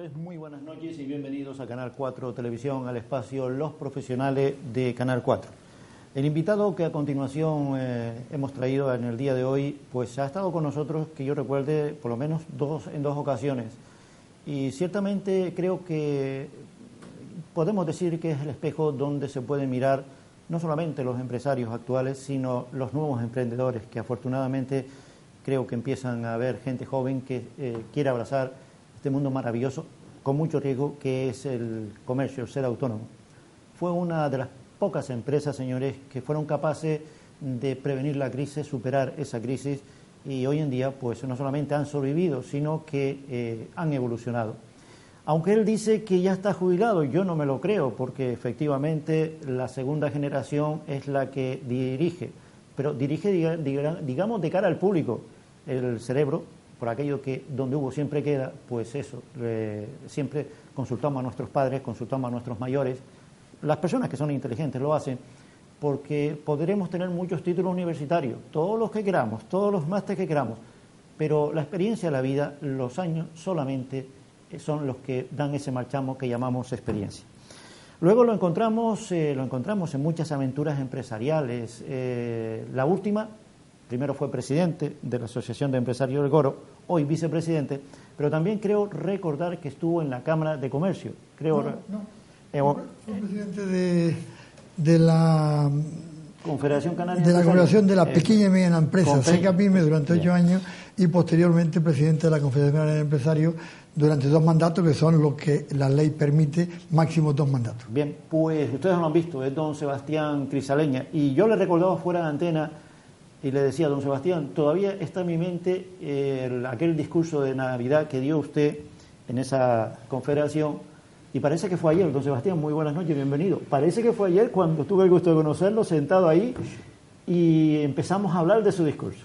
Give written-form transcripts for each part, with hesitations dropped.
tardes, muy buenas noches y bienvenidos a Canal 4 Televisión, al espacio Los Profesionales de Canal 4. El invitado que a continuación hemos traído en el día de hoy, pues ha estado con nosotros, que yo recuerde, por lo menos en dos ocasiones. Y ciertamente creo que podemos decir que es el espejo donde se puede mirar no solamente los empresarios actuales, sino los nuevos emprendedores, que afortunadamente creo que empiezan a haber gente joven que quiere abrazar este mundo maravilloso, con mucho riesgo, que es el comercio, el ser autónomo. Fue una de las pocas empresas, señores, que fueron capaces de prevenir la crisis, superar esa crisis, y hoy en día pues no solamente han sobrevivido, sino que han evolucionado. Aunque él dice que ya está jubilado, yo no me lo creo, porque efectivamente la segunda generación es la que dirige, pero dirige, digamos, de cara al público. El cerebro, por aquello que donde hubo siempre queda, pues eso, siempre consultamos a nuestros padres, consultamos a nuestros mayores. Las personas que son inteligentes lo hacen porque podremos tener muchos títulos universitarios, todos los que queramos, todos los másteres que queramos, pero la experiencia de la vida, los años solamente son los que dan ese marchamo que llamamos experiencia. Luego lo encontramos en muchas aventuras empresariales. La última, primero fue presidente de la Asociación de Empresarios del Goro, hoy vicepresidente, pero también creo recordar que estuvo en la Cámara de Comercio. Fue presidente de la Confederación Canaria de la Confederación de la Pequeña y Mediana Empresa, CECAPYME, durante 8 años, y posteriormente presidente de la Confederación Canaria de Empresarios durante 2 mandatos, que son los que la ley permite, máximo 2 mandatos. Bien, pues ustedes no lo han visto, es don Sebastián Crisaleña, y yo le recordaba fuera de antena y le decía, don Sebastián, todavía está en mi mente aquel discurso de Navidad que dio usted en esa confederación, y parece que fue ayer. Don Sebastián, muy buenas noches, bienvenido. Parece que fue ayer cuando tuve el gusto de conocerlo, sentado ahí, y empezamos a hablar de su discurso.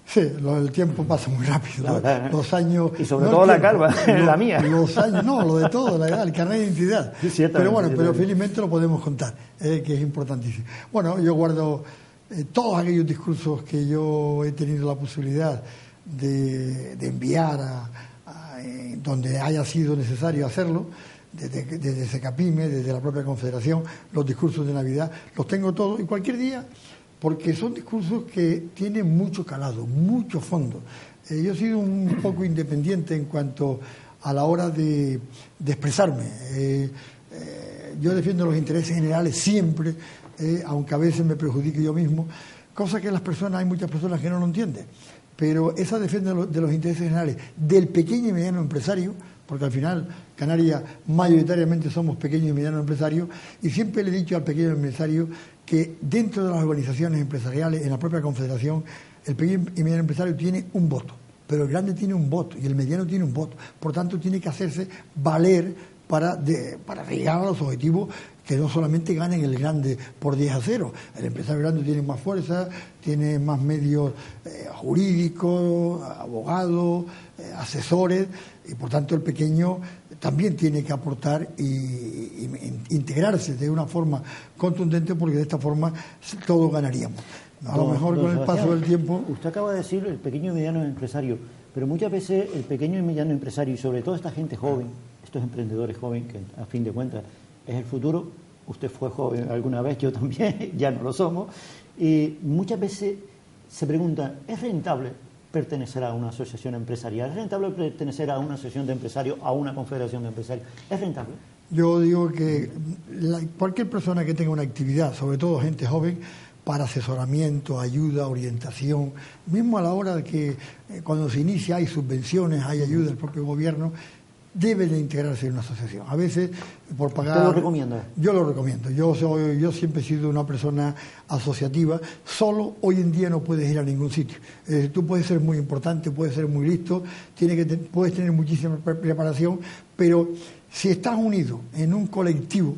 Sí, el tiempo pasa muy rápido, los años... Y sobre todo la calva, la mía. Los años, no, lo de todo, la edad, el carnet de identidad. Sí, pero bueno, pero felizmente lo podemos contar, que es importantísimo. Bueno, yo guardo todos aquellos discursos que yo he tenido la posibilidad de enviar donde haya sido necesario hacerlo, desde CECAPYME, desde la propia Confederación, los discursos de Navidad, los tengo todos, y cualquier día, porque son discursos que tienen mucho calado, mucho fondo. Yo he sido un poco independiente en cuanto a la hora de expresarme. Yo defiendo los intereses generales siempre, aunque a veces me perjudique yo mismo, cosa que hay muchas personas que no lo entienden. Pero esa defensa de los intereses generales del pequeño y mediano empresario, porque al final Canarias mayoritariamente somos pequeños y medianos empresarios, y siempre le he dicho al pequeño empresario que dentro de las organizaciones empresariales, en la propia Confederación, el pequeño y mediano empresario tiene un voto, pero el grande tiene un voto y el mediano tiene un voto. Por tanto, tiene que hacerse valer para llegar a los objetivos, que no solamente ganen el grande por 10-0. El empresario grande tiene más fuerza, tiene más medios jurídicos, abogados, asesores, y por tanto el pequeño también tiene que aportar y integrarse de una forma contundente, porque de esta forma todos ganaríamos. A lo mejor con el paso del tiempo... Usted acaba de decir el pequeño y mediano empresario, pero muchas veces el pequeño y mediano empresario, y sobre todo esta gente joven, estos emprendedores jóvenes, que a fin de cuentas es el futuro. Usted fue joven alguna vez, yo también, ya no lo somos, y muchas veces se preguntan, ¿es rentable pertenecer a una asociación empresarial? ¿Es rentable pertenecer a una asociación de empresarios, a una confederación de empresarios? ¿Es rentable? Yo digo que cualquier persona que tenga una actividad, sobre todo gente joven, para asesoramiento, ayuda, orientación, mismo a la hora de que cuando se inicia hay subvenciones, hay ayuda del propio gobierno, debe de integrarse en una asociación. A veces, por pagar... ¿Usted lo recomienda? Yo lo recomiendo. Yo siempre he sido una persona asociativa. Solo hoy en día no puedes ir a ningún sitio. Tú puedes ser muy importante, puedes ser muy listo, puedes tener muchísima preparación, pero si estás unido en un colectivo,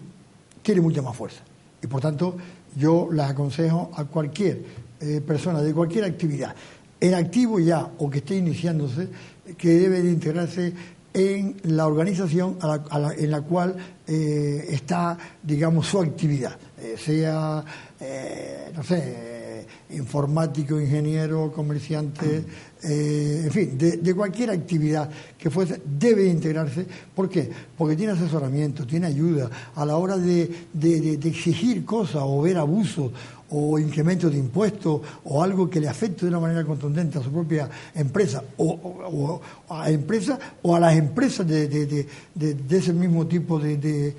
tiene mucha más fuerza. Y por tanto, yo les aconsejo a cualquier persona de cualquier actividad, en activo ya o que esté iniciándose, que debe de integrarse en la organización en la cual está, digamos, su actividad, sea, informático, ingeniero, comerciante, en fin, de cualquier actividad que fuese, debe integrarse. ¿Por qué? Porque tiene asesoramiento, tiene ayuda a la hora de exigir cosas o ver abusos o incrementos de impuestos o algo que le afecte de una manera contundente a su propia empresa o a empresas o a las empresas de ese mismo tipo de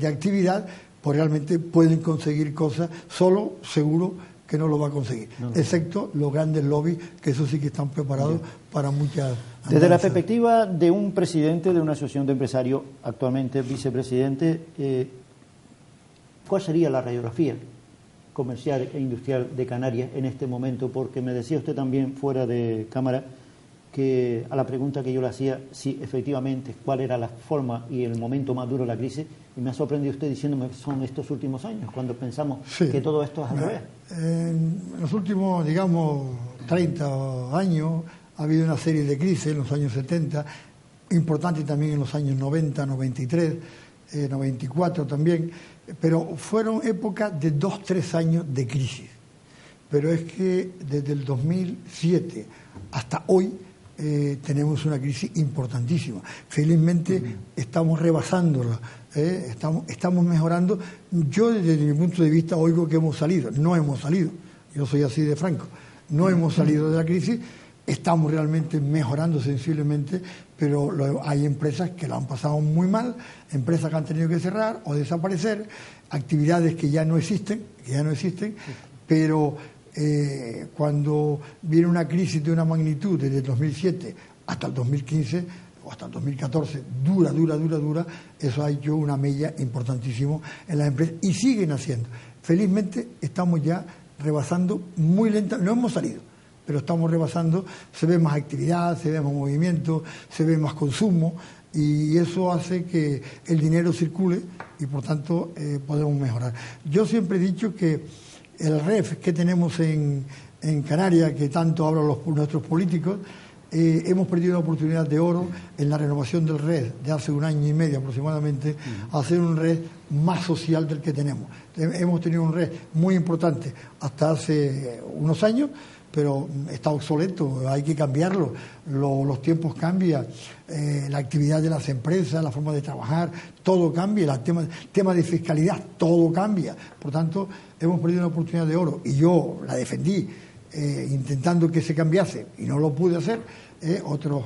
actividad, pues realmente pueden conseguir cosas, solo seguro que no lo va a conseguir, excepto los grandes lobbies, que eso sí que están preparados para muchas andanzas. Desde la perspectiva de un presidente de una asociación de empresarios, actualmente vicepresidente, ¿cuál sería la radiografía comercial e industrial de Canarias en este momento? Porque me decía usted también fuera de cámara que a la pregunta que yo le hacía, si efectivamente cuál era la forma y el momento más duro de la crisis, y me ha sorprendido usted diciéndome que son estos últimos años, cuando pensamos que todo esto es al revés. En los últimos, digamos, 30 años ha habido una serie de crisis, en los años 70, importante también en los años 90, 93, 94 también, pero fueron épocas de 2-3 años de crisis. Pero es que desde el 2007 hasta hoy tenemos una crisis importantísima. Felizmente estamos rebasándola, estamos mejorando. Yo desde mi punto de vista oigo que hemos salido. No hemos salido, yo soy así de franco. No hemos salido de la crisis, estamos realmente mejorando sensiblemente, pero hay empresas que la han pasado muy mal, empresas que han tenido que cerrar o desaparecer, actividades que ya no existen, pero cuando viene una crisis de una magnitud desde el 2007 hasta el 2015 o hasta el 2014, dura, eso ha hecho una mella importantísimo en las empresas y siguen haciendo. Felizmente estamos ya rebasando muy lentamente, no hemos salido, pero estamos rebasando, se ve más actividad, se ve más movimiento, se ve más consumo y eso hace que el dinero circule y por tanto podemos mejorar. Yo siempre he dicho que el REF que tenemos en Canarias, que tanto hablan nuestros políticos, hemos perdido una oportunidad de oro en la renovación del REF de hace 1 año y medio aproximadamente, a hacer un REF más social del que tenemos. Hemos tenido un REF muy importante hasta hace unos años, pero está obsoleto, hay que cambiarlo, los tiempos cambian, la actividad de las empresas, la forma de trabajar, todo cambia, el tema de fiscalidad, todo cambia. Por tanto, hemos perdido una oportunidad de oro y yo la defendí intentando que se cambiase y no lo pude hacer, otros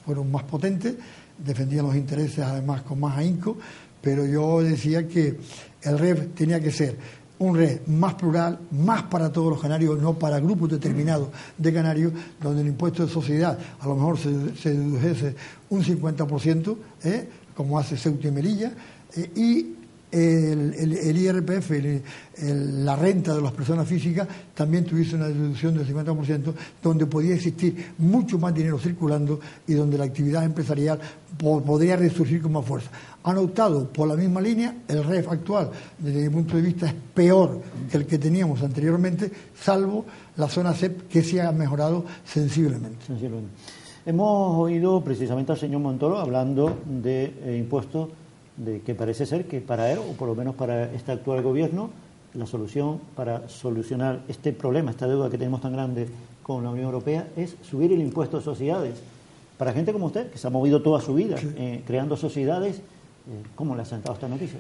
fueron más potentes, defendían los intereses además con más ahínco, pero yo decía que el REF tenía que ser un REF más plural, más para todos los canarios, no para grupos determinados de canarios, donde el impuesto de sociedad a lo mejor se dedujese un 50%, como hace Ceuta y Melilla, y el IRPF, la renta de las personas físicas, también tuviese una deducción del 50%, donde podía existir mucho más dinero circulando y donde la actividad empresarial podría resurgir con más fuerza. Han optado por la misma línea. El REF actual, desde mi punto de vista, es peor que el que teníamos anteriormente, salvo la zona CEP, que se ha mejorado sensiblemente. Hemos oído precisamente al señor Montoro hablando de impuestos, de que parece ser que para él, o por lo menos para este actual gobierno, la solución para solucionar este problema, esta deuda que tenemos tan grande con la Unión Europea, es subir el impuesto a sociedades. Para gente como usted, que se ha movido toda su vida creando sociedades, ¿cómo le ha sentado esta noticia?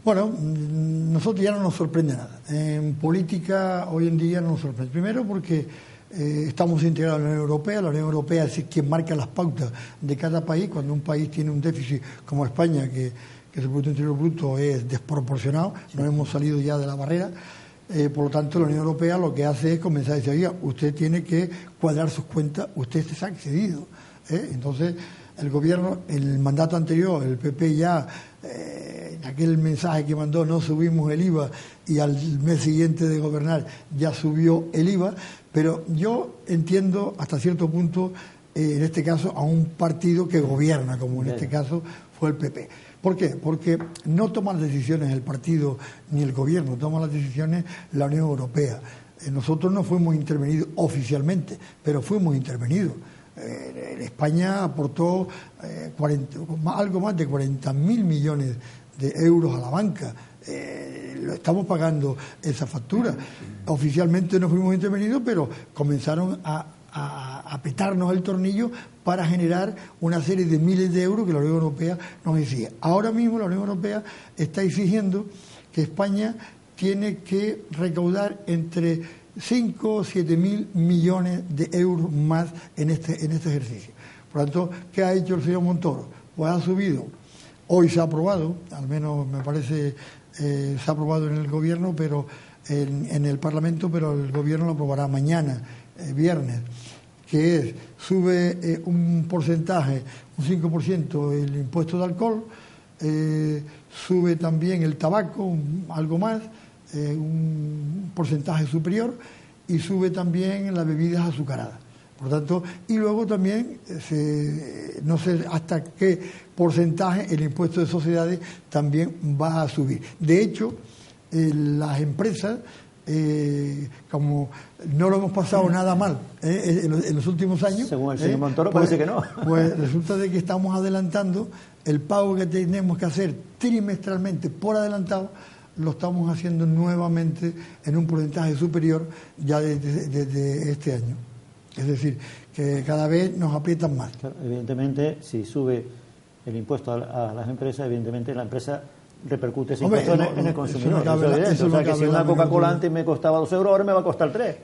Bueno, nosotros ya no nos sorprende nada. En política hoy en día no nos sorprende. Primero porque estamos integrados en la Unión Europea. La Unión Europea es quien marca las pautas de cada país. Cuando un país tiene un déficit como España, que su Producto Interior Bruto es desproporcionado, no hemos salido ya de la barrera. Por lo tanto, la Unión Europea lo que hace es comenzar a decir, oiga, usted tiene que cuadrar sus cuentas, usted se ha excedido. Entonces, el gobierno, en el mandato anterior, el PP ya, en aquel mensaje que mandó, no subimos el IVA, y al mes siguiente de gobernar ya subió el IVA, pero yo entiendo hasta cierto punto, en este caso, a un partido que gobierna, como en este caso fue el PP. ¿Por qué? Porque no toman las decisiones el partido ni el gobierno, toman las decisiones la Unión Europea. Nosotros no fuimos intervenidos oficialmente, pero fuimos intervenidos. España aportó algo más de 40.000 millones de euros a la banca. Lo estamos pagando esa factura. Oficialmente no fuimos intervenidos, pero comenzaron a petarnos el tornillo para generar una serie de miles de euros que la Unión Europea nos exige. Ahora mismo la Unión Europea está exigiendo que España tiene que recaudar entre 5 o 7 mil millones de euros más en este ejercicio. Por lo tanto, ¿qué ha hecho el señor Montoro? Pues ha subido. Hoy se ha aprobado, al menos me parece, se ha aprobado en el Gobierno, pero en el Parlamento, pero el Gobierno lo aprobará mañana, viernes, que es, sube un porcentaje, un 5% el impuesto de alcohol, sube también el tabaco, algo más, un porcentaje superior, y sube también las bebidas azucaradas. Por lo tanto, y luego también, no sé hasta qué porcentaje el impuesto de sociedades también va a subir. De hecho, las empresas, como no lo hemos pasado nada mal en los últimos años, según el señor Montoro, pues, parece que no. Pues resulta de que estamos adelantando el pago que tenemos que hacer trimestralmente por adelantado, lo estamos haciendo nuevamente en un porcentaje superior ya desde este año. Es decir, que cada vez nos aprietan más. Evidentemente, si sube el impuesto a las empresas, evidentemente la empresa repercute ese impuesto en el consumidor. Eso o sea, que si una Coca-Cola antes me costaba 2 euros, ahora me va a costar 3.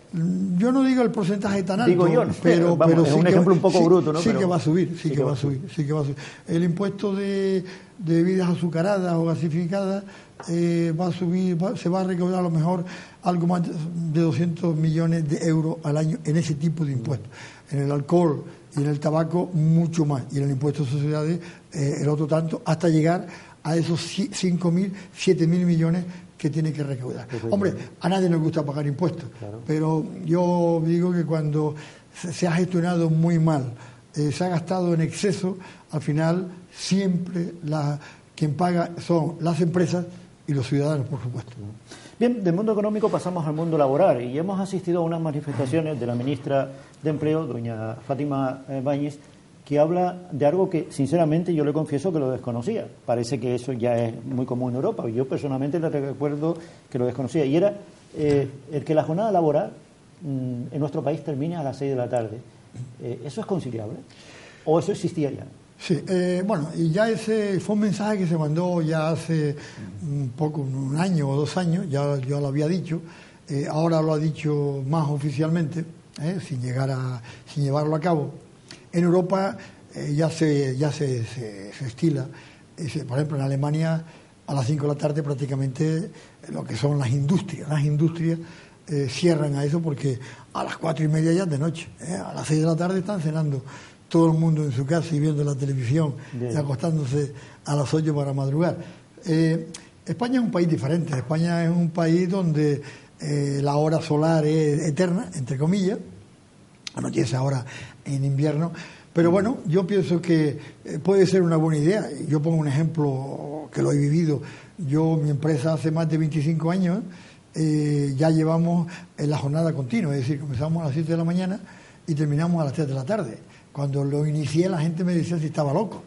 Yo no digo el porcentaje tan alto, digo yo, pero es sí un ejemplo un poco bruto, ¿no? Sí que va a subir, sí que va a subir. El impuesto de bebidas azucaradas o gasificadas va a subir, se va a recaudar a lo mejor algo más de 200 millones de euros al año en ese tipo de impuestos. En el alcohol y en el tabaco mucho más, y en el impuesto de sociedades el otro tanto, hasta llegar a esos 5.000, 7.000 millones que tiene que recaudar. Hombre, a nadie nos gusta pagar impuestos, claro, pero yo digo que cuando se ha gestionado muy mal, se ha gastado en exceso, al final siempre quien paga son las empresas y los ciudadanos, por supuesto. Bien, del mundo económico pasamos al mundo laboral y hemos asistido a unas manifestaciones de la ministra de Empleo, doña Fátima Báñez, que habla de algo que, sinceramente, yo le confieso que lo desconocía. Parece que eso ya es muy común en Europa. Yo personalmente le recuerdo que lo desconocía. Y era el que la jornada laboral en nuestro país termine a las 6 de la tarde. ¿Eso es conciliable? ¿O eso existía ya? Sí, bueno, y ya ese fue un mensaje que se mandó ya hace un año o 2 años, ya lo había dicho. Ahora lo ha dicho más oficialmente, sin llevarlo a cabo. En Europa ya se estila, por ejemplo en Alemania a las 5 de la tarde prácticamente lo que son las industrias cierran a eso porque a las 4:30 ya es de noche, a las 6 de la tarde están cenando todo el mundo en su casa y viendo la televisión y acostándose a las 8 para madrugar. España es un país diferente, España es un país donde la hora solar es eterna, entre comillas, anochece ahora en invierno, pero bueno, yo pienso que puede ser una buena idea. Yo pongo un ejemplo que lo he vivido. Mi empresa hace más de 25 años, ya llevamos en la jornada continua, es decir, comenzamos a las 7 de la mañana y terminamos a las 3 de la tarde. Cuando lo inicié la gente me decía si estaba loco.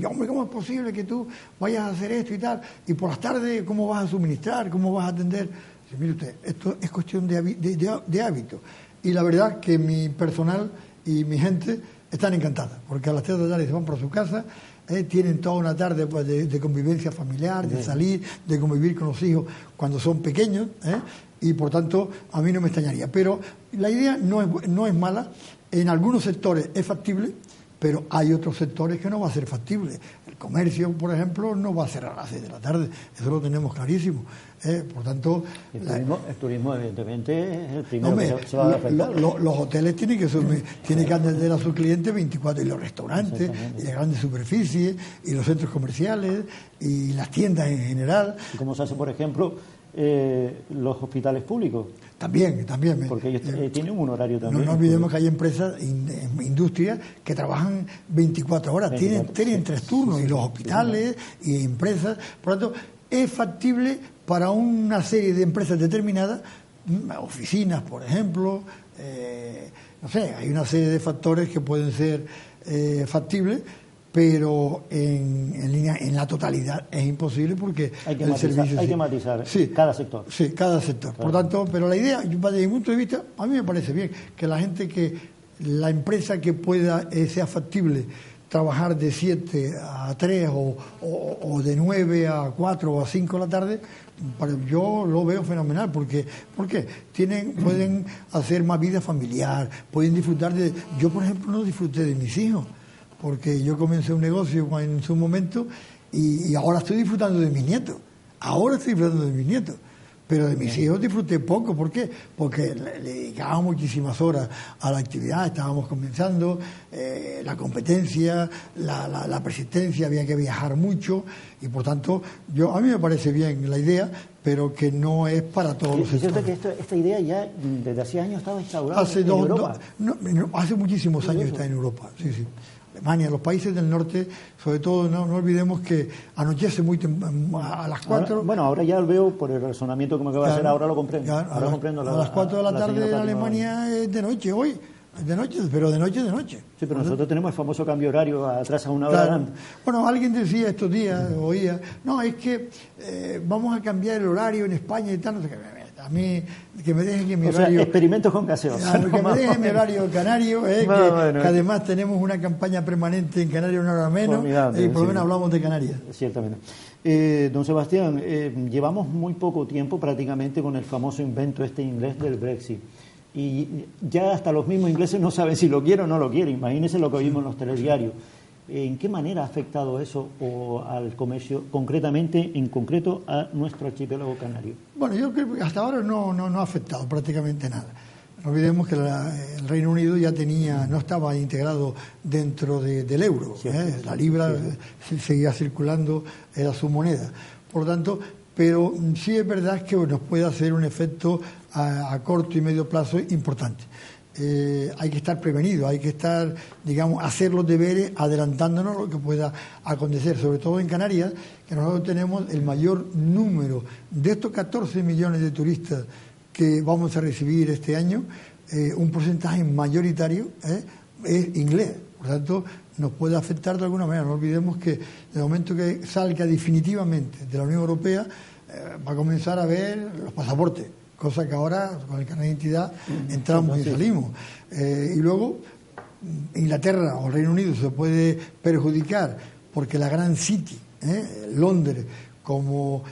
Hombre, ¿cómo es posible que tú vayas a hacer esto y tal? Y por las tardes, ¿cómo vas a suministrar? ¿Cómo vas a atender? Dice, mire usted, esto es cuestión de hábito. Y la verdad que mi personal y mi gente están encantadas, porque a las 3 de la tarde se van para su casa, tienen toda una tarde pues, de convivencia familiar, de salir, de convivir con los hijos cuando son pequeños, y por tanto a mí no me extrañaría. Pero la idea no es mala, en algunos sectores es factible, pero hay otros sectores que no va a ser factible. El comercio, por ejemplo, no va a cerrar a las 6 de la tarde, eso lo tenemos clarísimo. Por tanto... El turismo evidentemente, es el primero que se va a afectar. Los hoteles tienen que atender a sus clientes 24, y los restaurantes, y las grandes superficies, y los centros comerciales, y las tiendas en general. ¿Y cómo se hace, por ejemplo, los hospitales públicos? También. Porque ellos tienen un horario también. No olvidemos que hay empresas, industrias, que trabajan 24 horas, tienen 3 turnos, y los hospitales, y empresas. Por lo tanto, es factible para una serie de empresas determinadas, oficinas, por ejemplo, no sé, hay una serie de factores que pueden ser factibles, pero en la totalidad es imposible porque el servicio... Hay que matizar cada sector. Sí, cada sector. Claro. Por tanto, pero la idea, desde mi punto de vista, a mí me parece bien que la empresa que pueda, sea factible trabajar de 7 a 3 o de 9 a 4 o a 5 de la tarde, yo lo veo fenomenal. ¿Por qué? Pueden hacer más vida familiar, pueden disfrutar de... Yo, por ejemplo, no disfruté de mis hijos, porque yo comencé un negocio en su momento y ahora estoy disfrutando de mis nietos. Pero de mis hijos disfruté poco. ¿Por qué? Porque le dedicábamos muchísimas horas a la actividad, estábamos comenzando, la competencia, la persistencia, había que viajar mucho y por tanto a mí me parece bien la idea, pero que no es para todos los sectores. ¿Es cierto que esta idea ya desde hace años estaba instaurada en Europa? Hace muchísimos años está en Europa, sí. Alemania, los países del norte, sobre todo, no olvidemos que anochece muy a las 4. Bueno, ahora ya lo veo por el razonamiento que me acaba de hacer, ahora lo comprendo. Ahora comprendo. A las 4 de la tarde en Alemania es de noche hoy. De noche. Sí, pero nosotros tenemos el famoso cambio horario atrás a una hora antes. Bueno, alguien decía estos días, oía, no, es que vamos a cambiar el horario en España y tal, no sé qué. A mí, que me dejen que mi horario... experimentos con gaseosa. Que me dejen mi horario canario, que además tenemos una campaña permanente en Canarias, una hora menos, y por lo menos hablamos de Canarias. Ciertamente. Don Sebastián, llevamos muy poco tiempo prácticamente con el famoso invento inglés del Brexit. Y ya hasta los mismos ingleses no saben si lo quieren o no lo quieren. Imagínense lo que vimos en los telediarios. ¿En qué manera ha afectado eso al comercio, en concreto a nuestro archipiélago canario? Bueno, yo creo que hasta ahora no ha afectado prácticamente nada. No olvidemos que el Reino Unido ya no estaba integrado dentro del euro. La libra seguía circulando, era su moneda. Por lo tanto, pero sí es verdad que nos puede hacer un efecto a corto y medio plazo importante. Hay que estar prevenido, hay que estar, hacer los deberes adelantándonos a lo que pueda acontecer, sobre todo en Canarias, que nosotros tenemos el mayor número de estos 14 millones de turistas que vamos a recibir este año, un porcentaje mayoritario es inglés. Por tanto, nos puede afectar de alguna manera. No olvidemos que en el momento que salga definitivamente de la Unión Europea, va a comenzar a ver los pasaportes, cosa que ahora con el carnet de identidad entramos y salimos. Y luego Inglaterra o Reino Unido se puede perjudicar porque la Grand City, Londres, como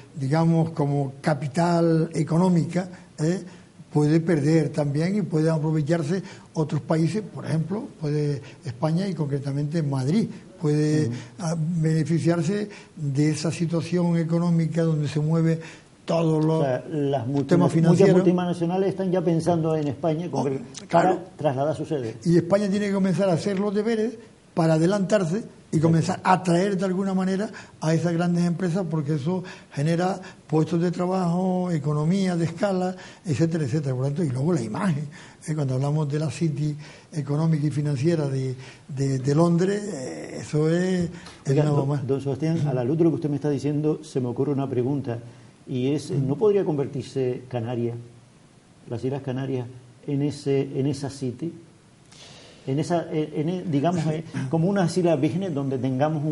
capital económica, puede perder también y puede aprovecharse otros países, por ejemplo, puede España y concretamente Madrid puede beneficiarse de esa situación económica donde se mueve todos los temas financieros. Muchas multinacionales están ya pensando en España para trasladar su sede. Y España tiene que comenzar a hacer los deberes para adelantarse y comenzar a atraer de alguna manera a esas grandes empresas, porque eso genera puestos de trabajo, economía de escala, etcétera, etcétera. Por lo tanto, y luego la imagen. Cuando hablamos de la City económica y financiera de Londres, eso es nada más. Don Sebastián, a la luz de lo que usted me está diciendo, se me ocurre una pregunta, y es, ¿no podría convertirse Canarias, las Islas Canarias, en esa City? Como unas islas vírgenes donde tengamos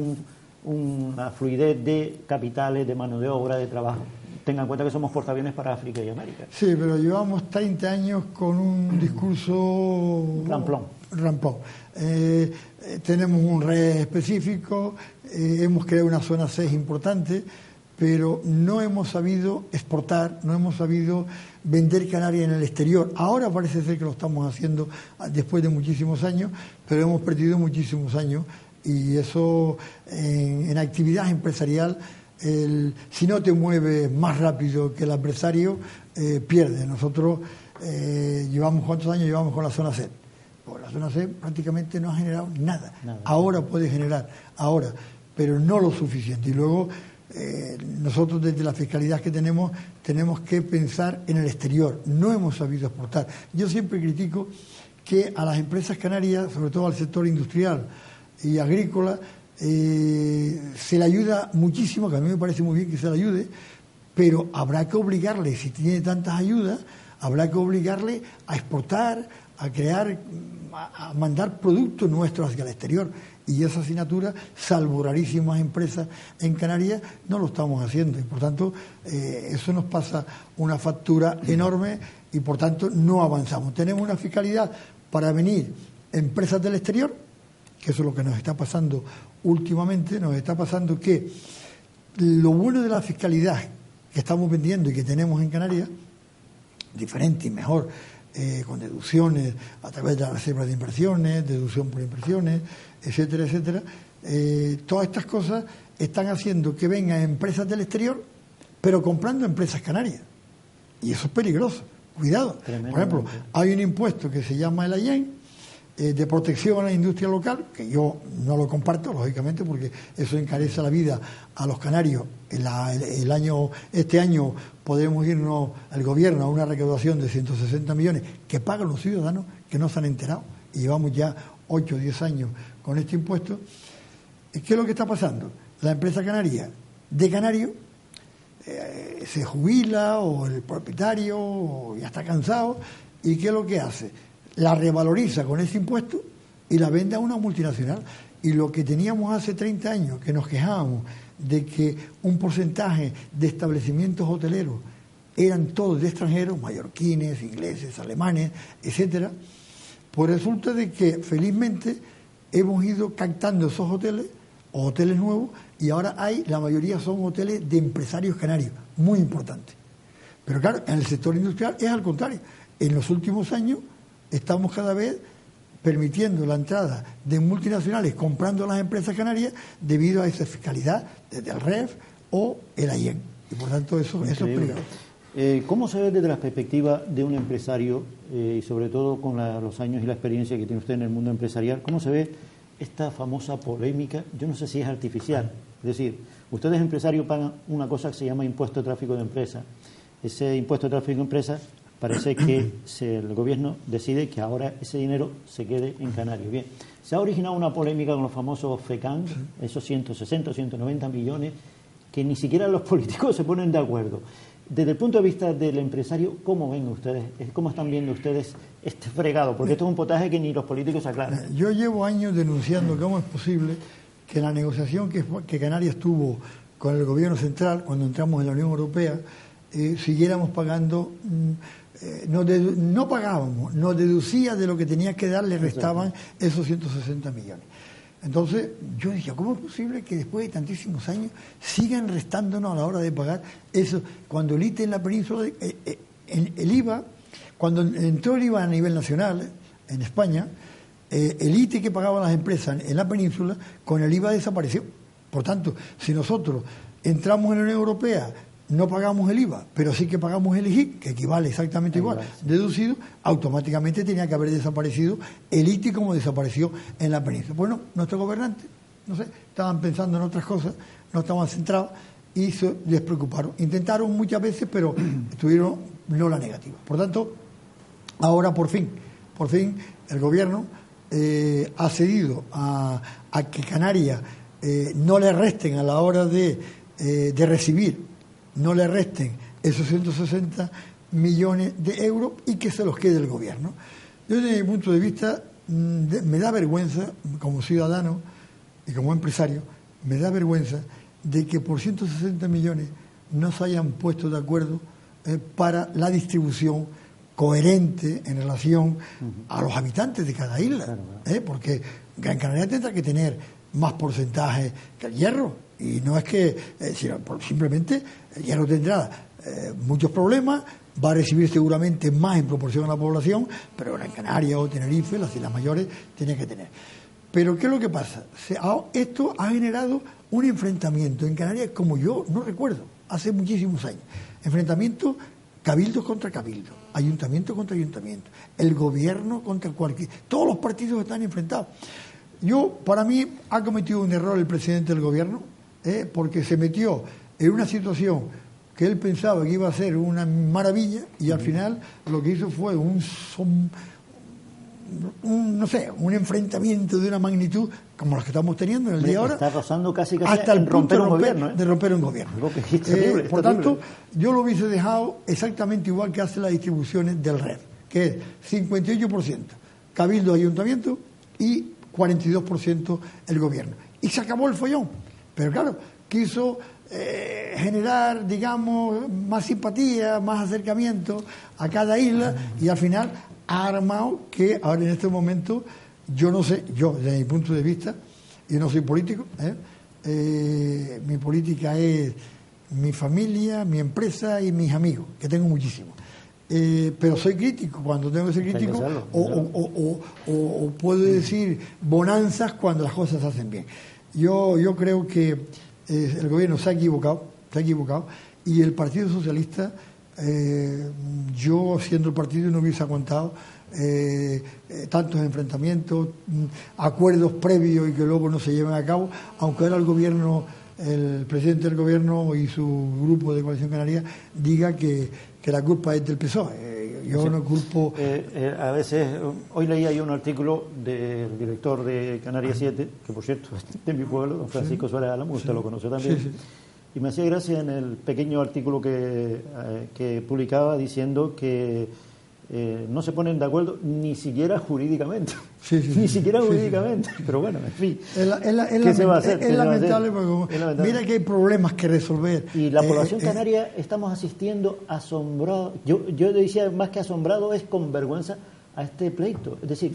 una fluidez de capitales, de mano de obra, de trabajo. Tengan en cuenta que somos portaaviones para África y América. Sí, pero llevamos 30 años con un discurso ramplón. Tenemos un red específico, hemos creado una zona 6 importante, pero no hemos sabido exportar, no hemos sabido vender Canarias en el exterior. Ahora parece ser que lo estamos haciendo después de muchísimos años, pero hemos perdido muchísimos años y eso en actividad empresarial, si no te mueves más rápido que el adversario, pierdes. Nosotros ¿cuántos años llevamos con la zona C? Pues la zona C prácticamente no ha generado nada. Ahora puede generar, pero no lo suficiente. Y luego nosotros desde la fiscalidad que tenemos que pensar en el exterior. No hemos sabido exportar. Yo siempre critico que a las empresas canarias, sobre todo al sector industrial y agrícola, se le ayuda muchísimo, que a mí me parece muy bien que se le ayude, pero habrá que obligarle, si tiene tantas ayudas, habrá que obligarle a exportar, a crear, a mandar productos nuestros hacia el exterior. Y esa asignatura, salvo rarísimas empresas en Canarias, no lo estamos haciendo. Y por tanto, eso nos pasa una factura enorme y por tanto no avanzamos. Tenemos una fiscalidad para venir empresas del exterior, que eso es lo que nos está pasando últimamente. Nos está pasando que lo bueno de la fiscalidad que estamos vendiendo y que tenemos en Canarias, diferente y mejor, con deducciones a través de la reserva de inversiones, deducción por inversiones, etcétera, etcétera. Todas estas cosas están haciendo que vengan empresas del exterior, pero comprando empresas canarias. Y eso es peligroso. Cuidado. Por ejemplo, hay un impuesto que se llama el AIEN, de protección a la industria local, que yo no lo comparto, lógicamente, porque eso encarece la vida a los canarios. Este año podemos irnos al gobierno a una recaudación de 160 millones que pagan los ciudadanos que no se han enterado. Y llevamos ya 8 o 10 años con este impuesto. ¿Qué es lo que está pasando? La empresa canaria de canario se jubila, o el propietario o ya está cansado, ¿y qué es lo que hace? La revaloriza con ese impuesto y la vende a una multinacional. Y lo que teníamos hace 30 años, que nos quejábamos de que un porcentaje de establecimientos hoteleros eran todos de extranjeros, mallorquines, ingleses, alemanes, etcétera, pues resulta de que felizmente hemos ido captando esos hoteles, o hoteles nuevos, y ahora la mayoría son hoteles de empresarios canarios, muy importantes. Pero claro, en el sector industrial es al contrario. En los últimos años estamos cada vez permitiendo la entrada de multinacionales comprando las empresas canarias debido a esa fiscalidad desde el REF o el AIEN. Y por tanto eso es peligroso. ¿Cómo se ve desde la perspectiva de un empresario, y sobre todo con los años y la experiencia que tiene usted en el mundo empresarial, cómo se ve esta famosa polémica? Yo no sé si es artificial. Es decir, ustedes empresarios pagan una cosa que se llama impuesto de tráfico de empresas. Ese impuesto de tráfico de empresas parece que el gobierno decide que ahora ese dinero se quede en Canarias. Bien, se ha originado una polémica con los famosos FECAN, esos 160 o 190 millones, que ni siquiera los políticos se ponen de acuerdo. Desde el punto de vista del empresario, ¿cómo ven ustedes? ¿Cómo están viendo ustedes este fregado? Porque esto es un potaje que ni los políticos aclaran. Yo llevo años denunciando cómo es posible que la negociación que Canarias tuvo con el gobierno central cuando entramos en la Unión Europea, siguiéramos pagando... no pagábamos, nos deducía de lo que tenía que dar, le restaban esos 160 millones. Entonces yo dije, ¿cómo es posible que después de tantísimos años sigan restándonos a la hora de pagar eso? Cuando el ITE en la península, el IVA, cuando entró el IVA a nivel nacional en España, el ITE que pagaban las empresas en la península, con el IVA desapareció. Por tanto, si nosotros entramos en la Unión Europea, no pagamos el IVA, pero sí que pagamos el IGI, que equivale exactamente igual, deducido, automáticamente tenía que haber desaparecido el ITI como desapareció en la península. Bueno, nuestros gobernantes, no sé, estaban pensando en otras cosas, no estaban centrados y se despreocuparon. Intentaron muchas veces, pero tuvieron no la negativa. Por tanto, ahora por fin, el gobierno ha cedido a que Canarias no le resten a la hora de recibir, no le resten esos 160 millones de euros y que se los quede el gobierno. Yo, desde mi punto de vista, me da vergüenza, como ciudadano y como empresario, me da vergüenza de que por 160 millones no se hayan puesto de acuerdo para la distribución coherente en relación a los habitantes de cada isla. Porque Gran Canaria tendrá que tener más porcentaje que el Hierro. Y no es que, simplemente el Hierro tendrá muchos problemas, va a recibir seguramente más en proporción a la población, pero Gran Canaria o Tenerife, las islas mayores, tienen que tener. Pero ¿qué es lo que pasa? Esto ha generado un enfrentamiento en Canarias como yo no recuerdo, hace muchísimos años. Enfrentamiento cabildos contra cabildos, ayuntamiento contra ayuntamiento, el gobierno contra cualquier... Todos los partidos están enfrentados. Para mí, ha cometido un error el presidente del gobierno, porque se metió en una situación que él pensaba que iba a ser una maravilla y al final lo que hizo fue un enfrentamiento de una magnitud como los que estamos teniendo en el día de ahora. Está rozando casi hasta el romper un gobierno. De romper un gobierno. Por tanto, yo lo hubiese dejado exactamente igual que hace las distribuciones del REF, que es 58% cabildo ayuntamiento y 42% el gobierno. Y se acabó el follón. Pero claro, quiso generar, digamos, más simpatía, más acercamiento a cada isla y al final ha armado que ahora en este momento, yo no sé, yo desde mi punto de vista, yo no soy político, mi política es mi familia, mi empresa y mis amigos, que tengo muchísimos. Pero soy crítico cuando tengo que ser crítico, o puedo decir bonanzas cuando las cosas se hacen bien. Yo creo que el gobierno se ha equivocado, y el Partido Socialista, yo siendo el partido no hubiese aguantado tantos enfrentamientos, acuerdos previos y que luego no se lleven a cabo, aunque ahora el gobierno, el presidente del gobierno y su grupo de Coalición Canaria diga que la culpa es del PSOE. Yo no culpo. A veces, hoy leía yo un artículo del director de Canarias 7, que por cierto es de mi pueblo, don Francisco Suárez Álamo, usted lo conoce también, y me hacía gracia en el pequeño artículo que publicaba diciendo que no se ponen de acuerdo ni siquiera jurídicamente. Jurídicamente. Pero bueno, en fin. ¿Qué se va a hacer? Es lamentable porque mira que hay problemas que resolver. Y la población canaria estamos asistiendo asombrado. Yo decía, más que asombrado, es con vergüenza a este pleito. Es decir,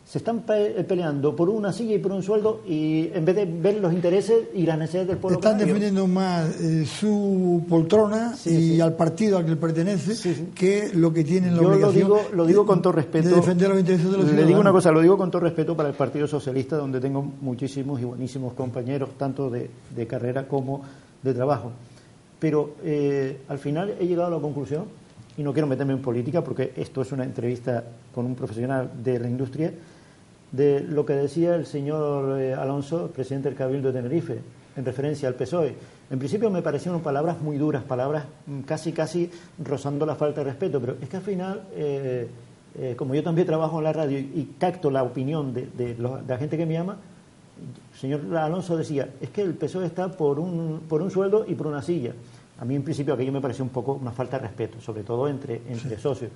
se están peleando por una silla y por un sueldo, y en vez de ver los intereses y las necesidades del pueblo están canario, defendiendo más su poltrona al partido al que pertenece que lo que tienen la obligación. Lo digo con todo respeto, de defender los intereses de los ciudadanos. Le digo una cosa, lo digo con todo respeto para el Partido Socialista, donde tengo muchísimos y buenísimos compañeros, tanto de carrera como de trabajo. Pero al final he llegado a la conclusión, y no quiero meterme en política porque esto es una entrevista con un profesional de la industria, de lo que decía el señor Alonso, presidente del Cabildo de Tenerife, en referencia al PSOE. En principio me parecieron palabras muy duras, palabras casi rozando la falta de respeto, pero es que al final, como yo también trabajo en la radio y capto la opinión de la gente que me llama, el señor Alonso decía, es que el PSOE está por un sueldo y por una silla. A mí en principio aquello me pareció un poco una falta de respeto, sobre todo entre socios.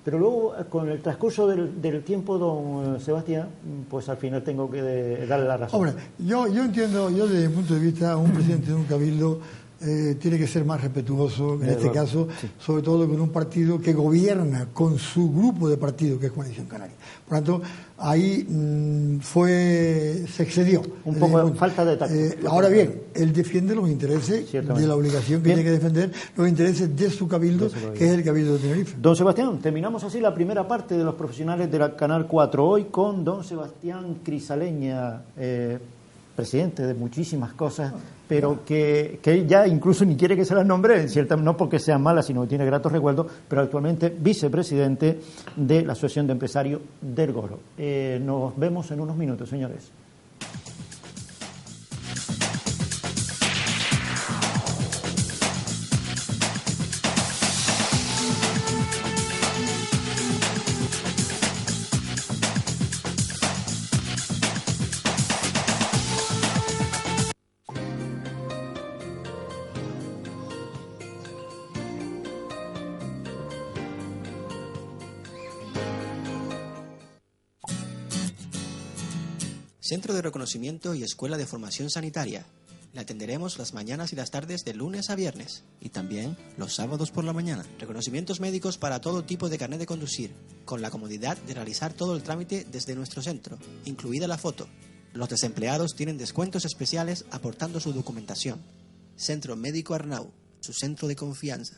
Pero luego, con el transcurso del tiempo, don Sebastián, pues al final tengo que darle la razón. Hombre, yo entiendo, desde mi punto de vista, un presidente de un cabildo tiene que ser más respetuoso, en este caso, sobre todo con un partido que gobierna con su grupo de partidos, que es Coalición Canaria. Por lo tanto, ahí se excedió. Un poco de falta de tacto. Ahora bien, él defiende los intereses de la obligación que tiene que defender, los intereses de su cabildo, que es el Cabildo de Tenerife. Don Sebastián, terminamos así la primera parte de los profesionales de la Canal 4 hoy con don Sebastián Crisaleña, presidente de muchísimas cosas, pero que él ya incluso ni quiere que se las nombre, no porque sean malas, sino que tiene gratos recuerdos, pero actualmente vicepresidente de la Asociación de Empresarios del Goro. Nos vemos en unos minutos, señores. Centro de Reconocimiento y Escuela de Formación Sanitaria. Le atenderemos las mañanas y las tardes de lunes a viernes y también los sábados por la mañana. Reconocimientos médicos para todo tipo de carnet de conducir, con la comodidad de realizar todo el trámite desde nuestro centro, incluida la foto. Los desempleados tienen descuentos especiales aportando su documentación. Centro Médico Arnau, su centro de confianza.